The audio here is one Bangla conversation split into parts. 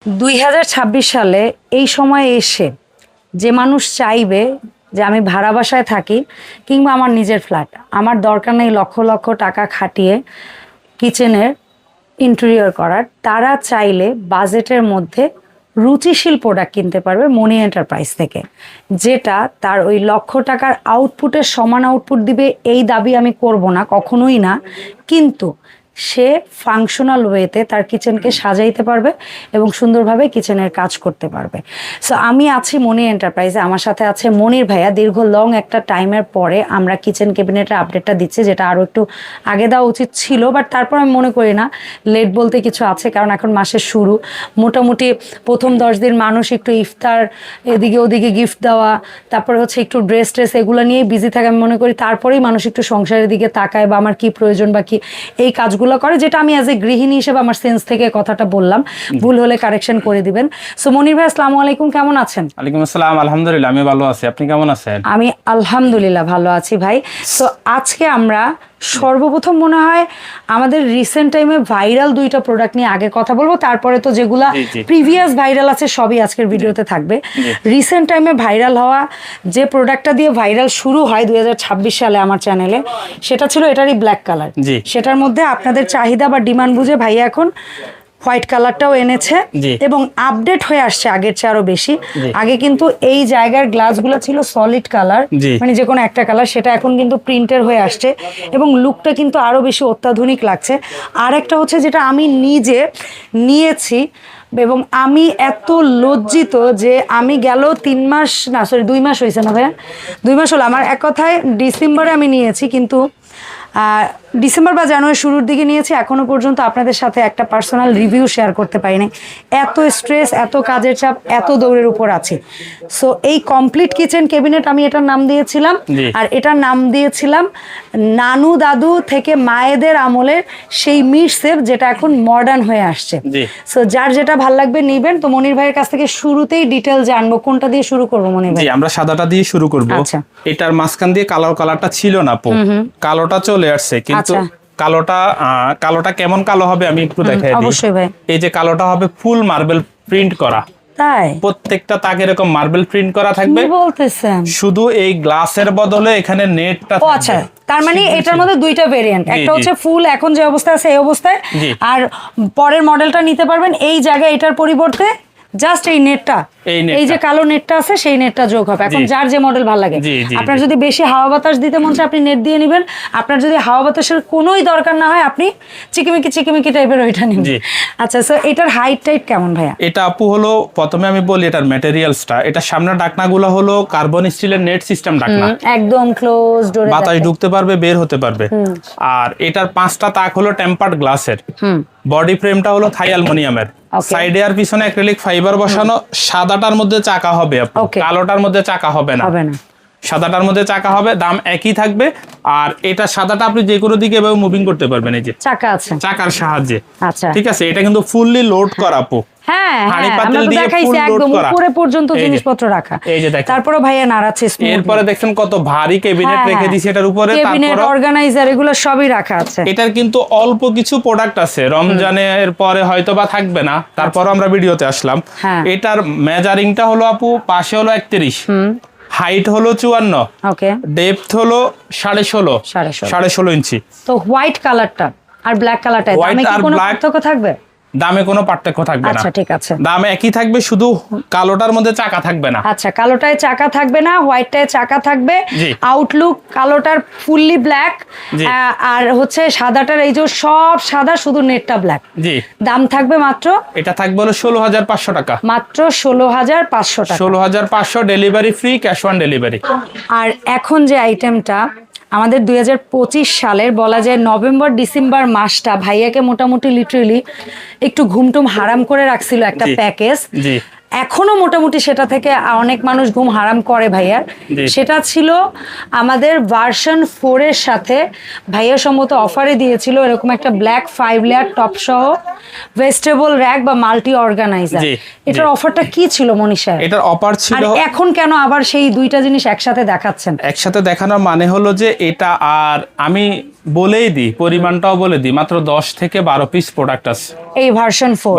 2026 সালে এই সময়ে এসে যে মানুষ চাইবে যে আমি ভাড়া বাসায় থাকি কিংবা আমার নিজের ফ্ল্যাট, আমার দরকার নেই লক্ষ লক্ষ টাকা খাটিয়ে কিচেনের ইন্টেরিয়র করার, তারা চাইলে বাজেটের মধ্যে রুচিশীল প্রোডাক্ট কিনতে পারবে মনি এন্টারপ্রাইজ থেকে, যেটা তার ওই লক্ষ টাকার আউটপুটের সমান আউটপুট দিবে এই দাবি আমি করব না, কখনোই না। কিন্তু সে ফাংশনাল ওয়েতে তার কিচেনকে সাজাইতে পারবে এবং সুন্দরভাবে কিচেনের কাজ করতে পারবে। সো আমি আছি মনি এন্টারপ্রাইজে, আমার সাথে আছে মনির ভাইয়া। দীর্ঘ লং একটা টাইমের পরে আমরা কিচেন ক্যাবিনেটের আপডেটটা দিচ্ছি, যেটা আরও একটু আগে দেওয়া উচিত ছিল, বাট তারপর আমি মনে করি না লেট বলতে কিছু আছে, কারণ এখন মাসের শুরু। মোটামুটি প্রথম 10 দিন মানুষ একটু ইফতার, এদিকে ওদিকে গিফট দেওয়া, তারপরে হচ্ছে একটু ড্রেস ট্রেস এগুলো নিয়েই বিজি থাকে আমি মনে করি। তারপরেই মানুষ একটু সংসারের দিকে তাকায় বা আমার কি প্রয়োজন বা কি এই কাজগুলো করে, যেটা আমি অ্যাজ এ গৃহিণী হিসেবে আমার সেন্স থেকে কথাটা বললাম, ভুল হলে কারেকশন করে দিবেন। সো মনির ভাই, আসসালামু আলাইকুম, কেমন আছেন? ওয়ালাইকুম আসসালাম, আলহামদুলিল্লাহ আমি ভালো আছি, আপনি কেমন আছেন? আমি আলহামদুলিল্লাহ ভালো আছি ভাই। সো আজকে আমরা সর্বপ্রথম মনে হয় আমাদের রিসেন্ট টাইমে ভাইরাল 2টা প্রোডাক্ট নিয়ে আগে কথা বলবো, তারপরে তো যেগুলা প্রিভিয়াস ভাইরাল আছে সবই আজকের ভিডিওতে থাকবে। রিসেন্ট টাইমে ভাইরাল হওয়া যে প্রোডাক্টটা দিয়ে ভাইরাল শুরু হয় 2026 সালে আমার চ্যানেলে, সেটা ছিল এটারই ব্ল্যাক কালার। সেটার মধ্যে আপনাদের চাহিদা বা ডিমান্ড বুঝে ভাইয়া এখন হোয়াইট কালারটাও এনেছে এবং আপডেট হয়ে আসছে আগের চেয়ে আরো বেশি। আগে কিন্তু এই জায়গার গ্লাসগুলো ছিল সলিড কালার, মানে যে কোনো একটা কালার, সেটা এখন কিন্তু প্রিন্টের হয়ে আসছে এবং লুকটা কিন্তু আরো বেশি অত্যাধুনিক লাগছে। আর একটা হচ্ছে যেটা আমি নিজে নিয়েছি এবং আমি এত লজ্জিত যে আমি গেল 2 মাস হয়েছে না ভাইয়া, 2 মাস হলো আমার, এক কথায় ডিসেম্বরে আমি নিয়েছি, কিন্তু ডিসেম্বর বা জানুয়ারি শুরুর দিকে নিয়েছি, এখনো পর্যন্ত আপনাদের সাথে একটা পার্সোনাল রিভিউ শেয়ার করতে পারিনি। এত স্ট্রেস, এত কাজের চাপ, এত দৌড়ের উপর আছি। সো এই কমপ্লিট কিচেন ক্যাবিনেট আমি এটার নাম দিয়েছিলাম, আর এটার নাম দিয়েছিলাম নানু দাদু থেকে মায়েদের আমলের সেই মিট সেফ, যেটা এখন মডার্ন হয়ে আসছে। সো যার যেটা ভাল লাগবে নিবেন। তো মনির ভাইয়ের কাছ থেকে শুরুতেই ডিটেল জানবো, কোনটা দিয়ে শুরু করবো মনির ভাই? আমরা সাদাটা দিয়ে শুরু করব। আচ্ছা, এটার মাঝখান দিয়ে কালারটা ছিল না, কালোটা চলে আসছে, কিন্তু কালোটা কেমন কালো হবে আমি একটু দেখাই দিই। অবশ্যই ভাই। এই যে কালোটা হবে ফুল মার্বেল প্রিন্ট করা, তাই প্রত্যেকটা তাকে এরকম মার্বেল প্রিন্ট করা থাকবে। কি বলতেছেন? শুধু এই গ্লাসের বদলে এখানে নেটটা থাকবে। আচ্ছা, তার মানে এটার মধ্যে 2টা ভেরিয়েন্ট, একটা হচ্ছে ফুল এখন যে অবস্থায় আছে এই অবস্থায়, আর পরের মডেলটা নিতে পারবেন এই জায়গায় এটার পরিবর্তে জাস্ট এই নেটটা, এই যে কালো নেটটা আছে সেই নেটটা যোগ হবে। এখন যার যে মডেল ভালো লাগে, আপনার যদি বেশি হাওয়া বাতাস দিতে মন চায় আপনি নেট দিয়ে নেবেন, আপনার যদি হাওয়া বাতাসের কোনোই দরকার না হয় আপনি চিকিমিকি টাইপের ওইটা নেবেন। আচ্ছা, সো এটার হাইট টাইট কেমন ভাইয়া? এটা আপু হলো, প্রথমে আমি বলি এটার ম্যাটেরিয়ালসটা, এটা সামনের ঢাকনাগুলো হলো কার্বন স্টিলের নেট সিস্টেম ঢাকনা, একদম ক্লোজ ডোরে বাতাস ঢুকতে পারবে, বের হতে পারবে। আর এটার 5টা তাক হলো টেম্পার্ড গ্লাসের, বডি ফ্রেমটা হলো থাই অ্যালুমিনিয়ামের, সাইডে আর পিছনে অ্যাক্রিলিক ফাইবার বসানো। সাদাটার মধ্যে চাকা হবে, কালোটার মধ্যে চাকা হবে না, সাদাটার মধ্যে চাকা হবে, দাম একই থাকবে। আর এটা সাদাটা আপনি যে কোনো দিকে এভাবে মুভিং করতে পারবেন, এই যে চাকা আছে, চাকার সাহায্যে। আচ্ছা, ঠিক আছে, এটা কিন্তু ফুললি লোড করা আপু। হ্যাঁ, আমরা তো দেখাইছি একদম উপরে পর্যন্ত জিনিসপত্র রাখা। এই যে দেখেন, তারপরে ভাইয়া নাড়াচ্ছে স্মুথলি। এরপরে দেখছেন কত ভারী ক্যাবিনেট রেখে দিয়েছি এটার উপরে, ক্যাবিনেট অর্গানাইজার এগুলো সবই রাখা আছে। এটার কিন্তু অল্প কিছু প্রোডাক্ট আছে, রমজানের পরে হয়তো বা থাকবে না, তারপর আমরা ভিডিওতে আসলাম। এটার মেজারিংটা হলো আপু, পাশে হলো 31, হাইট হলো 54, ওকে, ডেপথ হলো 16.5 ইঞ্চি। তো হোয়াইট কালারটা আর ব্ল্যাক কালারটা দামে কি কোনো পার্থক্য থাকবে? দামে কোনো পার্থক্য থাকবে না। আচ্ছা, ঠিক আছে, দাম একই থাকবে, শুধু কালোটার মধ্যে চাকা থাকবে না। আচ্ছা, কালোটায় চাকা থাকবে না, হোয়াইটটায় চাকা থাকবে। আউটলুক কালোটার ফুললি ব্ল্যাক, আর হচ্ছে সাদাটার এই যে সব সাদা, শুধু নেটটা ব্ল্যাক। জি, দাম থাকবে মাত্র, এটা থাকবে হলো 16,500 টাকা, মাত্র 16,500 টাকা, 16,500, delivery free, cash on delivery. আর এখন যে আইটেমটা আমাদের 2025 সালের বলা যায় নভেম্বর ডিসেম্বর মাসটা ভাইয়াকে মোটামুটি লিটারেলি একটু ঘুমটুম হারাম করে রাখছিল একটা প্যাকেজ। এখনো মোটামুটি সেটা থেকে অনেক মানুষ ঘুম হারাম করে ভাইয়া। সেটা ছিল আমাদের ভার্সন 4 এর সাথে ভাইয়া সম্ভবত অফারে দিয়েছিল এরকম একটা ব্ল্যাক 5 লেয়ার টপ সহ ভেজিটেবল র‍্যাক বা মাল্টি অর্গানাইজার। এটার অফারটা কি ছিল মনীষ সাহেব? এটার অফার ছিল, আর এখন কেন আবার সেই দুইটা জিনিস একসাথে দেখাচ্ছেন? একসাথে দেখানোর মানে হলো যে এটা, আর আমি বলেই দিই পরিমাণটাও বলে দিই, মাত্র 10 থেকে 12 পিস প্রোডাক্ট আছে এই ভার্সন 4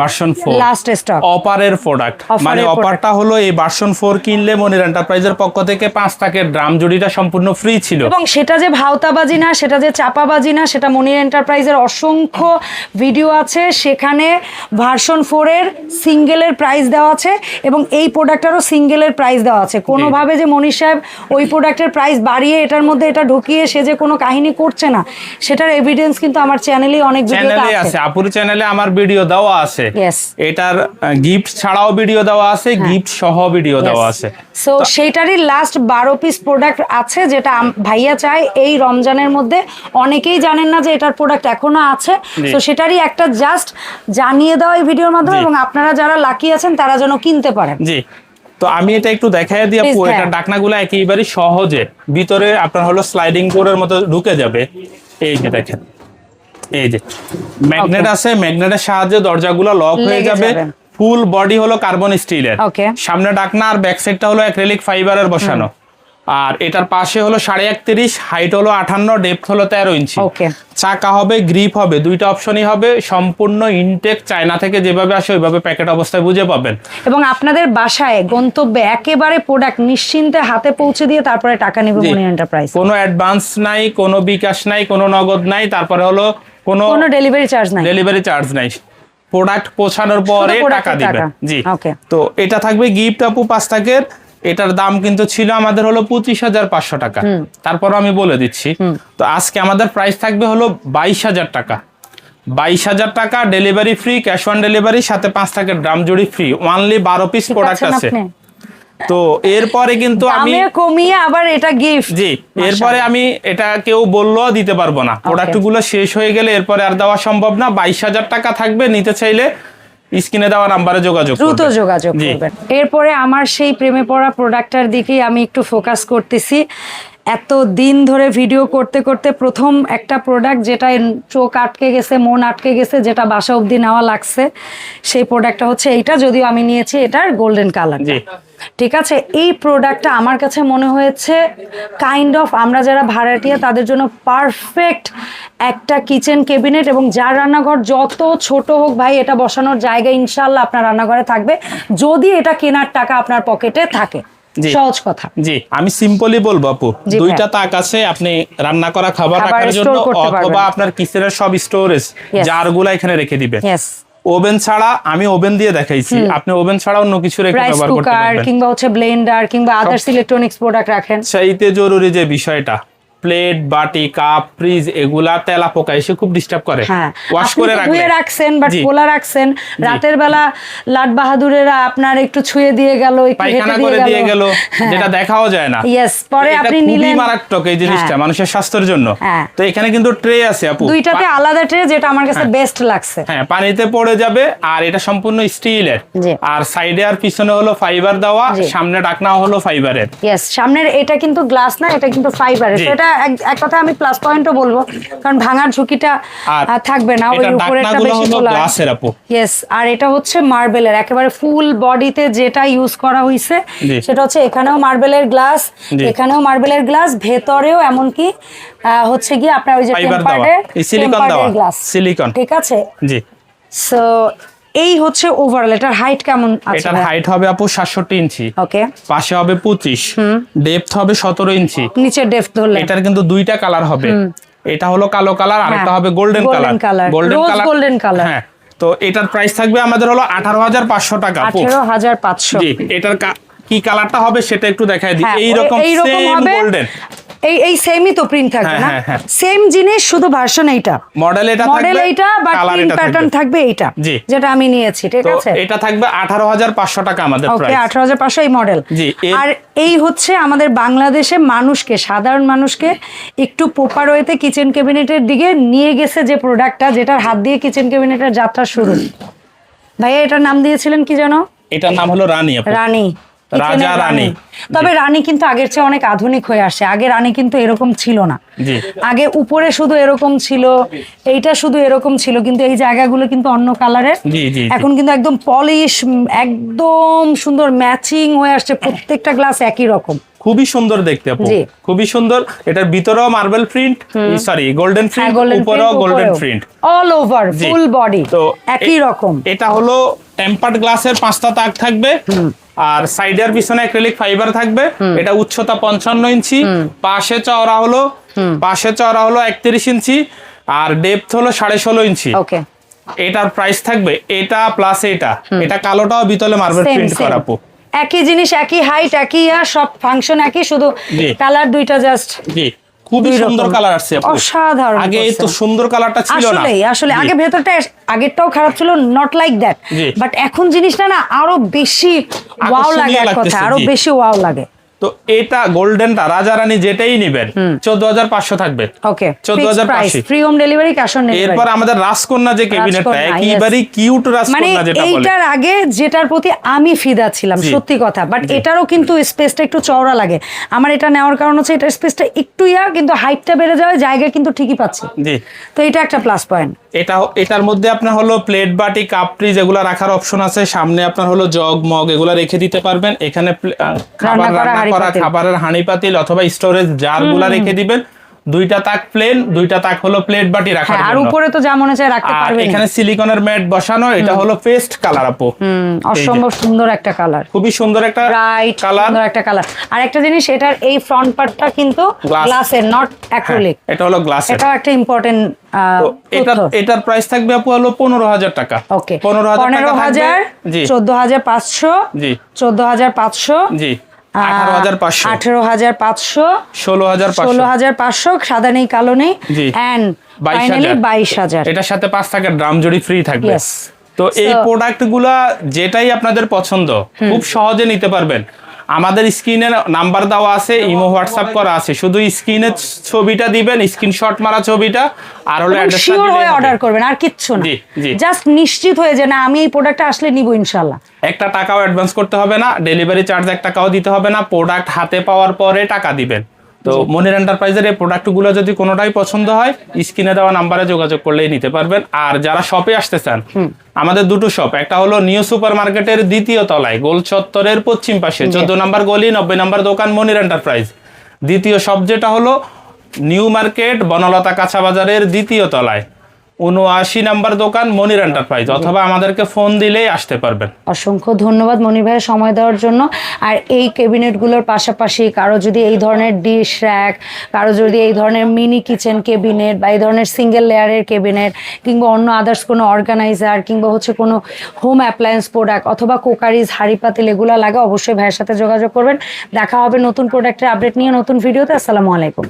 লাস্ট স্টক অপারের প্রোডাক্ট। মানে অপারটা হলো এই ভার্সন 4 কিনলে মনির এন্টারপ্রাইজের পক্ষ থেকে 5 টাকার ড্রাম জুড়িটা সম্পূর্ণ ফ্রি ছিল। এবং সেটা যে ভাওতাবাজি না, সেটা যে চাপাবাজি না, সেটা মনির এন্টারপ্রাইজের অসংখ্য ভিডিও আছে, সেখানে ভার্সন 4 এর সিঙ্গেলের প্রাইস দেওয়া আছে এবং এই প্রোডাক্টেরও সিঙ্গেলের প্রাইস দেওয়া আছে। কোনোভাবে যে মনীষ সাহেব ওই প্রোডাক্টের প্রাইস বাড়িয়ে এটার মধ্যে এটা ঢুকিয়ে সে যে কোনো কাহিনী করছে না, সেটার এভিডেন্স কিন্তু আমার চ্যানেলে অনেক ভিডিওতে আছে। আপুর চ্যানেলে আমার ভিডিও দেওয়া আছে, এটার গিফট ছাড়াও ভিডিও দেওয়া আছে, গিফট সহ ভিডিও দেওয়া আছে। সো সেইটারই লাস্ট 12 পিস প্রোডাক্ট আছে, যেটা ভাইয়া চায় এই রমজানের মধ্যে, অনেকেই জানেন না যে এটার প্রোডাক্ট এখনো আছে। তো সেটারই একটা জাস্ট জানিয়ে দেওয়া এই ভিডিওর মাধ্যমে, এবং আপনারা যারা লাকি আছেন তারা যেন কিনতে পারেন। জি, তো আমি এটা একটু দেখাই দিই আপু। এটা ডাকনাগুলো একেবারে সহজে ভিতরে আপনার হলো স্লাইডিং ডোরের মতো ঢুকে যাবে। এই যে দেখেন, এই যে ম্যাগনেট আছে, ম্যাগনেটের সাহায্যে দরজাগুলো লক হয়ে যাবে। ফুল বডি হলো কার্বন স্টিলের, সামনে ডাকনা আর ব্যাক সাইডটা হলো অ্যাক্রিলিক ফাইবারের বসানো। আর এটার পাশে হলো 31.5, হাইট হলো 58, ডেপথ হলো 13 ইঞ্চি। চাকা হবে, গ্রিপ হবে, দুইটা অপশনই হবে। সম্পূর্ণ ইনটেক, চায়না থেকে যেভাবে আসে ওইভাবে প্যাকেট অবস্থায় বুঝে পাবেন। এবং আপনাদের বাসায় গন্তব্যে একেবারে প্রোডাক্ট নিশ্চিন্তে হাতে পৌঁছে দিয়ে তারপরে টাকা নেবে মনির এন্টারপ্রাইজ। কোনো অ্যাডভান্স নাই, কোনো বিকাশ নাই, কোনো নগদ নাই, তারপরে হলো কোনো ডেলিভারি চার্জ নাই। ডেলিভারি চার্জ নাই, প্রোডাক্ট পৌঁছানোর পরে টাকা দিবেন। জি, তো এটা থাকবে গিফট আপু 5 টাকার। এটার দাম কিন্তু ছিল আমাদের হলো 25,500 টাকা, তারপর আমি বলে দিচ্ছি। তো আজকে আমাদের প্রাইস থাকবে হলো 22,000 টাকা। 22,000 টাকা, delivery free, cash on delivery, সাথে 5 টাকার ড্রাম জুড়ি ফ্রি। অনলি 12 পিস প্রোডাক্ট আছে। তো এরপরে কিন্তু আমি কমিয়ে আবার এটা গিফট। জি, এরপরে আমি এটা কেউ বললেও দিতে পারবো না, প্রোডাক্টগুলো শেষ হয়ে গেলে এরপরে আর দেওয়া সম্ভব না। 22,000 টাকা থাকবে, নিতে চাইলে স্ক্রিনে দেওয়া নাম্বারে দ্রুত যোগাযোগ করবেন। এরপরে আমার সেই প্রেমে পড়া প্রোডাক্টটার দিকেই আমি একটু ফোকাস করতেছি। এত দিন ধরে ভিডিও করতে করতে প্রথম একটা প্রোডাক্ট যেটা চোখ আটকে গেছে, মন আটকে গেছে, যেটা বাসা অবধি নেওয়া লাগছে, সেই প্রোডাক্টটা হচ্ছে এইটা। যদিও আমি নিয়েছি এটার গোল্ডেন কালার। ঠিক আছে, এই প্রোডাক্টটা আমার কাছে মনে হয়েছে কাইন্ড অফ আমরা যারা ভাড়াটিয়া তাদের জন্য পারফেক্ট একটা কিচেন ক্যাবিনেট। এবং যার রান্নাঘর যত ছোট হোক ভাই, এটা বসানোর জায়গা ইনশাল্লাহ আপনার রান্নাঘরে থাকবে, যদি এটা কেনার টাকা আপনার পকেটে থাকে। সহজ কথা। জি, আমি সিম্পলি বলবো আপু, দুইটা তাক আছে, আপনি রান্না করা খাবার রাখার জন্য, অথবা আপনার কিচেনের সব স্টোরেজ জারগুলো এখানে রেখে দিবেন। ওভেন ছাড়া, আমি ওভেন দিয়ে দেখাইছি, আপনি ওভেন ছাড়া অন্য কিছু রেখে ব্যবহার করতে পারবেন, কিংবা হচ্ছে ব্লেন্ডার কিংবা আদার্স ইলেকট্রনিক্স প্রোডাক্ট রাখেন। সেইতে জরুরি যে বিষয়টা, প্লেট, বাটি, কাপ, ফ্রিজ, এগুলা তেলা পোকা এসে খুব ডিস্টার্ব করে। ওয়াশ করে রাখছেন, বাট খোলা রাখছেন, রাতের বেলা লাট বাহাদুরেরা আপনার একটু ছুঁয়ে দিয়ে গেল, পায়খানা করে দিয়ে গেল, যেটা দেখাও যায় না। পরে আপনি নিলেন, মারাত্মক এই জিনিসটা মানুষের স্বাস্থ্যের জন্য। তো এখানে কিন্তু ট্রে আছে আপু, দুইটাতে আলাদা ট্রে, যেটা আমার কাছে বেস্ট লাগছে। হ্যাঁ, পানিতে পড়ে যাবে, আর এটা সম্পূর্ণ স্টিলের, আর সাইডে আর পিছনে হলো ফাইবার দেওয়া, সামনে ঢাকনা হলো ফাইবারের। সামনের এটা কিন্তু গ্লাস না, এটা কিন্তু ফাইবারের। এটা এক কথা আমি প্লাস পয়েন্টও বলবো, কারণ ভাঙার ঝুঁকিটা থাকবে না। ওই উপরেরটা বেশি গ্লাসের আপু। আর এটা হচ্ছে মার্বেলের, একেবারে ফুল বডিতে যেটা ইউজ করা হয়েছে সেটা হচ্ছে এখানেও মার্বেলের গ্লাস, এখানেও মার্বেলের গ্লাস, ভেতরেও এমনকি হচ্ছে কি আপনার ওই যে টেম্পার্ডের গ্লাস, সিলিকন। ঠিক আছে। জি, সো এই হচ্ছে ওভারঅল। এটার হাইট কেমন আছে? এটার হাইট হবে আপু 67 ইঞ্চি, ওকে, পাশে হবে 25, ডেপথ হবে 17 ইঞ্চি। নিচে ডেপথ ধরলে এটার কিন্তু দুইটা কালার হবে, এটা হলো কালো কালার, আর একটা হবে গোল্ডেন কালার। Golden colour. হ্যাঁ, তো এটার প্রাইস থাকবে আমাদের হলো 18,500 টাকা। 18,500। জি, এটার কি কালারটা হবে সেটা একটু দেখাই দিই। এইরকম সেম গোল্ডেন, এই সেমই তো প্রিন্ট থাকবে না, সেম জিনিস, শুধু ভার্সন এইটা, মডেল এটা থাকবে, মডেল এইটা, বাট প্রিন্ট প্যাটার্ন থাকবে এইটা, যেটা আমি নিয়েছি। ঠিক আছে, এটা থাকবে 18,500 টাকা আমাদের প্রাইস। ওকে, 18,500 এই মডেল। আর এই হচ্ছে আমাদের বাংলাদেশে মানুষকে, সাধারণ মানুষকে একটু প্রপার ওয়েতে কিচেন ক্যাবিনেটের দিকে নিয়ে গেছে যে প্রোডাক্টটা, যেটার হাত দিয়ে কিচেন ক্যাবিনেটের যাত্রা শুরু। ভাইয়া এটার নাম দিয়েছিলেন কি জানো? এটার নাম হলো রানী আপু। রানী, রাজা রানী। তবে রানী কিন্তু আগের চেয়ে অনেক আধুনিক হয়ে আসছে। আগে রানী কিন্তু এরকম ছিল না। জি আগে উপরে শুধু এরকম ছিল, এইটা শুধু এরকম ছিল, কিন্তু এই জায়গাগুলো কিন্তু অন্য কালারের। জি জি এখন কিন্তু একদম পলিশ, একদম সুন্দর ম্যাচিং হয়ে আসছে, প্রত্যেকটা গ্লাস একই রকম। খুবই সুন্দর দেখতে আপু, জি। খুবই সুন্দর। এটার ভিতরেও marble print, sorry golden print, উপরেও golden print, all over full body তো একই রকম। এটা হলো টেম্পার্ড গ্লাসের 5টা তাক থাকবে, আর সাইডে আর পিছনে অ্যাক্রিলিক ফাইবার থাকবে। এটা উচ্চতা 55 ইঞ্চি, পাশে চওড়া হলো 31 ইঞ্চি, আর ডেপথ হলো 16.5 ইঞ্চি। ওকে, এটার প্রাইস থাকবে এটা প্লাস এটা কালোটাও ভিতরে মার্বেল প্রিন্ট করা আপু। একই জিনিস, একই হাইট, একই সব ফাংশন একই, শুধু কালার দুইটা জাস্ট। জি, খুবই সুন্দর কালার আসছে আপু, অসাধারণ। আগে এই তো সুন্দর কালারটা ছিল না। আসলে আগে ভেতরটা আগেরটাও খারাপ ছিল, নট লাইক দ্যাট, বাট এখন জিনিসটা না আরো বেশি ওয়াও লাগে, এক কথা আরো বেশি ওয়াও লাগে। তো এটা গোল্ডেনটা রাজা রানী যেটাই নেবেন 14,500 থাকবে। ওকে, 14,500 free home delivery, cash on delivery. এরপর আমাদের রাজকন্যা যে ক্যাবিনেটটা একেবারে কিউট রাজকন্যা যেটা বলে, এইটার আগে যেটার প্রতি আমি ফিদা ছিলাম, সত্যি কথা, বাট এটারও কিন্তু স্পেসটা একটু চওড়া লাগে। আমার এটা নেওয়ার কারণ হচ্ছে এটার স্পেসটা একটু কিন্তু হাইটটা বেড়ে যাওয়ার জায়গা কিন্তু ঠিকই পাচ্ছে। জি, তো এটা একটা প্লাস পয়েন্ট। এটার মধ্যে আপনার হলো প্লেট বাটি কাপ ট্রি যেগুলো রাখার অপশন আছে, সামনে আপনার হলো জগ মগ এগুলো রেখে দিতে পারবেন। এখানে খাবার রান্না করা খাবারের হাঁড়ি পাতিল অথবা স্টোরেজ জারগুলা রেখে দিবেন। 2টা তাক প্লেন, 2টা তাক হলো প্লেট বাটি রাখার জন্য, আর উপরে তো যা মনে চায় রাখতে পারবেন। এখানে সিলিকনের ম্যাট বসানো, এটা হলো পেস্ট কালার আপু, অসম্ভব সুন্দর একটা কালার, খুবই সুন্দর একটা ব্রাইট কালার, সুন্দর একটা কালার। আর একটা জিনিস, এটার এই ফ্রন্ট পার্টটা কিন্তু গ্লাসের, নট অ্যাক্রিলিক। এটা হলো গ্লাসের, এটা একটা ইম্পর্টেন্ট। এটার প্রাইস থাকবে আপু হলো 15,000 টাকা। ওকে, 15,000, 14,500, জি 14,500, জি 18,500, 18,500, 16,500, সাদা নেই কালো নেই, জি, এন্ড ফাইনালি 22,000। এটার সাথে 5 টাকার ড্রাম জড়ি ফ্রি থাকবে। তো এই প্রোডাক্টগুলা যেটাই আপনাদের পছন্দ খুব সহজে নিতে পারবেন। আমাদের স্ক্রিনে নাম্বার দেওয়া আছে, ইমো হোয়াটসঅ্যাপ করা আছে, শুধু স্ক্রিনে ছবিটা দিবেন, স্ক্রিনশট মারা ছবিটা, আর হলো অ্যাড্রেসটা শিওর দিলেই হয়ে অর্ডার করবেন, আর কিচ্ছু না, জাস্ট নিশ্চিত হয়ে যে না আমি এই প্রোডাক্টটা আসলে নিব ইনশাআল্লাহ। একটা টাকাও অ্যাডভান্স করতে হবে না, ডেলিভারি চার্জ 1 টাকাও দিতে হবে না, প্রোডাক্ট হাতে পাওয়ার পরে টাকা দিবেন। তো মনির এন্টারপ্রাইজের এই প্রোডাক্টগুলো যদি কোনোটাই পছন্দ হয়, স্ক্রিনে দেওয়া নাম্বারে যোগাযোগ করলেই নিতে পারবেন। আর যারা শপে আসতে চান, আমাদের দুটো শপ, একটা হলো নিউ সুপার মার্কেটের 2য় তলায় গোল চত্বরের পশ্চিম পাশে 14 নম্বর গলি 90 নম্বর দোকান মনির এন্টারপ্রাইজ। দ্বিতীয় শপ যেটা হলো নিউ মার্কেট বনলতা কাঁচা বাজারের 2য় তলায় 79 নম্বর দোকান মনির এন্টারপ্রাইজ, অথবা আমাদেরকে ফোন দিলেই আসতে পারবেন। অসংখ্য ধন্যবাদ মনির ভাইয়ের সময় দেওয়ার জন্য। আর এই ক্যাবিনেটগুলোর পাশাপাশি কারো যদি এই ধরনের ডিশ র্যাক, কারো যদি এই ধরনের মিনি কিচেন ক্যাবিনেট বা এই ধরনের সিঙ্গেল লেয়ারের ক্যাবিনেট, কিংবা অন্য আদার্স কোনো অর্গানাইজার, কিংবা হচ্ছে কোনো হোম অ্যাপ্লায়েন্স প্রোডাক্ট অথবা কোকারিজ হাঁড়ি পাতিল এগুলো লাগে, অবশ্যই ভাইয়ের সাথে যোগাযোগ করবেন। দেখা হবে নতুন প্রোডাক্টের আপডেট নিয়ে নতুন ভিডিওতে। আসসালামু আলাইকুম।